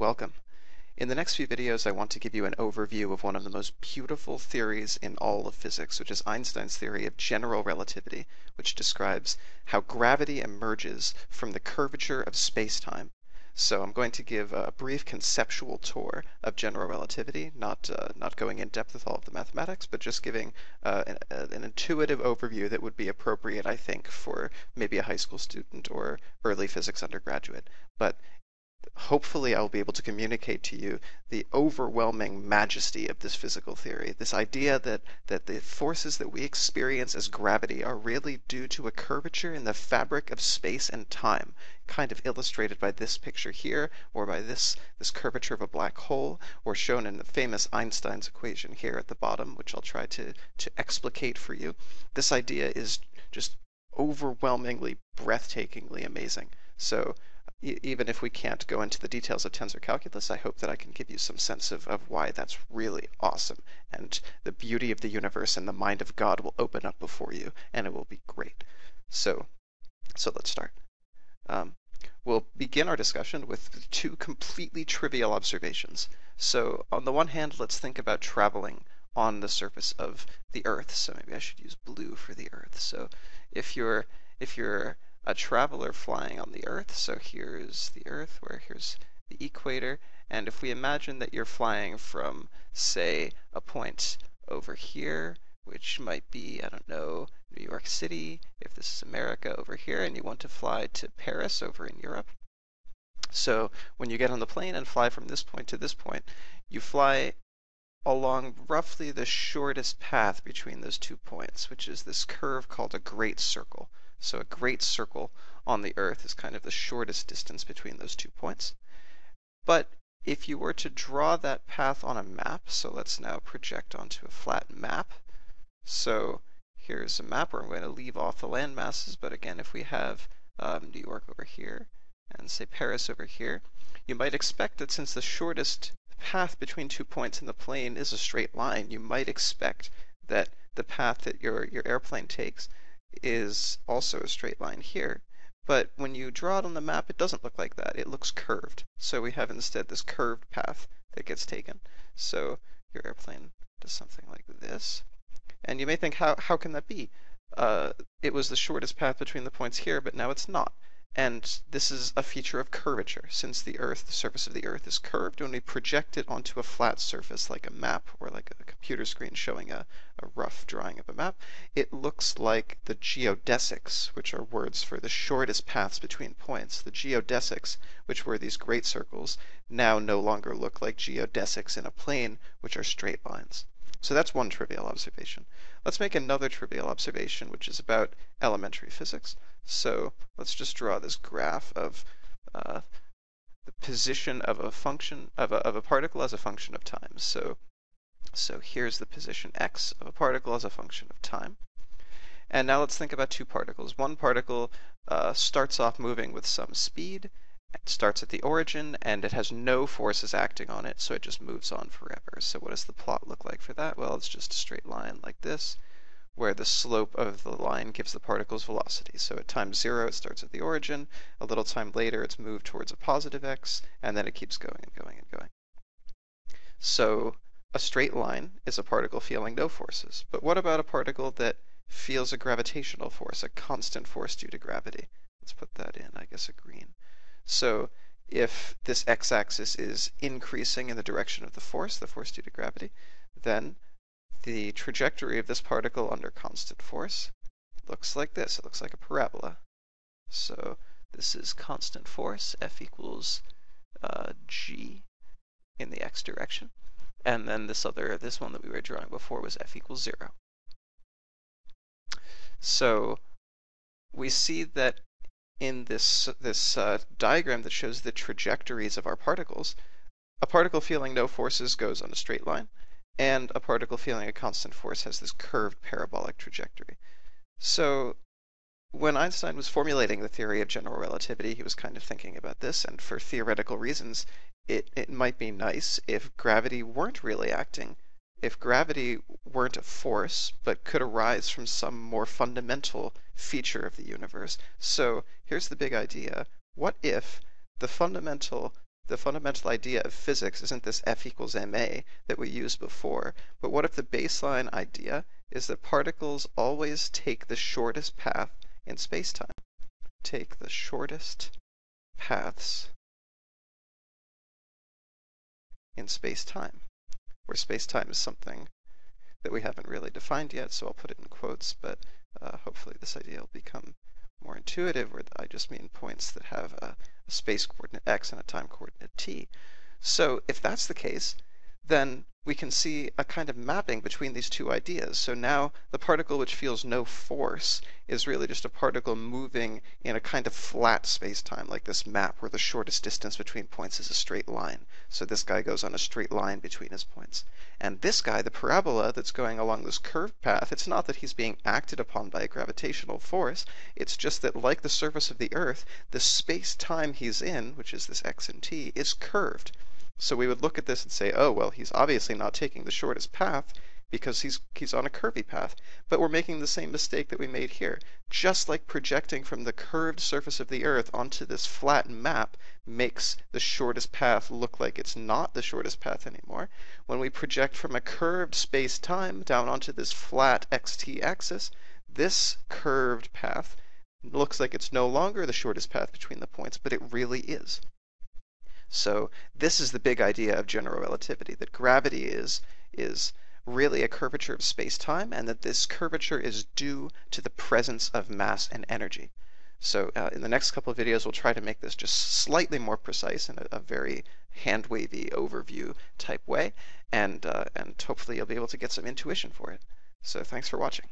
Welcome. In the next few videos, I want to give you an overview of one of the most beautiful theories in all of physics, which is Einstein's theory of general relativity, which describes how gravity emerges from the curvature of spacetime. So I'm going to give a brief conceptual tour of general relativity, not going in depth with all of the mathematics, but just giving an intuitive overview that would be appropriate, I think, for maybe a high school student or early physics undergraduate. But hopefully I'll be able to communicate to you the overwhelming majesty of this physical theory, this idea that the forces that we experience as gravity are really due to a curvature in the fabric of space and time, kind of illustrated by this picture here, or by this curvature of a black hole, or shown in the famous Einstein's equation here at the bottom, which I'll try to explicate for you. This idea is just overwhelmingly, breathtakingly amazing. So even if we can't go into the details of tensor calculus, I hope that I can give you some sense of why that's really awesome. And the beauty of the universe and the mind of God will open up before you, and it will be great. So let's start. We'll begin our discussion with two completely trivial observations. So on the one hand, let's think about traveling on the surface of the Earth. So maybe I should use blue for the Earth. So if you're a traveler flying on the Earth, so here's the Earth, where here's the equator, and if we imagine that you're flying from, say, a point over here, which might be, I don't know, New York City, if this is America over here, and you want to fly to Paris over in Europe. So when you get on the plane and fly from this point to this point, you fly along roughly the shortest path between those 2 points, which is this curve called a great circle. So a great circle on the Earth is kind of the shortest distance between those 2 points. But if you were to draw that path on a map, so let's now project onto a flat map. So here's a map where I'm going to leave off the land masses, but again, if we have New York over here and say Paris over here, you might expect that since the shortest path between 2 points in the plane is a straight line, you might expect that the path that your airplane takes is also a straight line here. But when you draw it on the map, it doesn't look like that. It looks curved. So we have instead this curved path that gets taken. So your airplane does something like this. And you may think, how can that be? It was the shortest path between the points here, but now it's not. And this is a feature of curvature. Since the surface of the Earth is curved, when we project it onto a flat surface like a map or like a computer screen showing a rough drawing of a map, it looks like the geodesics, which are words for the shortest paths between points. The geodesics, which were these great circles, now no longer look like geodesics in a plane, which are straight lines. So that's one trivial observation. Let's make another trivial observation, which is about elementary physics. So let's just draw this graph of the position of a function of a particle as a function of time. So here's the position x of a particle as a function of time. And now let's think about two particles. One particle starts off moving with some speed. It starts at the origin, and it has no forces acting on it, so it just moves on forever. So what does the plot look like for that? Well, it's just a straight line like this, where the slope of the line gives the particle's velocity. So at time 0, it starts at the origin. A little time later, it's moved towards a positive x, and then it keeps going and going and going. So a straight line is a particle feeling no forces. But what about a particle that feels a gravitational force, a constant force due to gravity? Let's put that in, I guess, a green. So if this x-axis is increasing in the direction of the force due to gravity, then the trajectory of this particle under constant force looks like this. It looks like a parabola. So this is constant force, F equals g in the x direction. And then this one that we were drawing before was F equals 0. So we see that in this diagram that shows the trajectories of our particles, a particle feeling no forces goes on a straight line, and a particle feeling a constant force has this curved parabolic trajectory. So when Einstein was formulating the theory of general relativity, he was kind of thinking about this, and for theoretical reasons, it might be nice if gravity weren't really acting, if gravity weren't a force, but could arise from some more fundamental feature of the universe. So here's the big idea. What if the fundamental the fundamental idea of physics isn't this F equals ma that we used before, but what if the baseline idea is that particles always take the shortest path in space-time? Take the shortest paths in space-time, where space-time is something that we haven't really defined yet, so I'll put it in quotes, but hopefully this idea will become more intuitive, where I just mean points that have a space coordinate x and a time coordinate t. So if that's the case, then we can see a kind of mapping between these two ideas. So now the particle which feels no force is really just a particle moving in a kind of flat space-time, like this map where the shortest distance between points is a straight line. So this guy goes on a straight line between his points. And this guy, the parabola that's going along this curved path, it's not that he's being acted upon by a gravitational force, it's just that like the surface of the Earth, the space-time he's in, which is this x and t, is curved. So we would look at this and say, oh, well, he's obviously not taking the shortest path because he's on a curvy path. But we're making the same mistake that we made here. Just like projecting from the curved surface of the Earth onto this flat map makes the shortest path look like it's not the shortest path anymore, when we project from a curved space-time down onto this flat xt axis, this curved path looks like it's no longer the shortest path between the points, but it really is. So this is the big idea of general relativity, that gravity is really a curvature of space-time, and that this curvature is due to the presence of mass and energy. So in the next couple of videos, we'll try to make this just slightly more precise in a very hand-wavy overview type way, and hopefully you'll be able to get some intuition for it. So thanks for watching.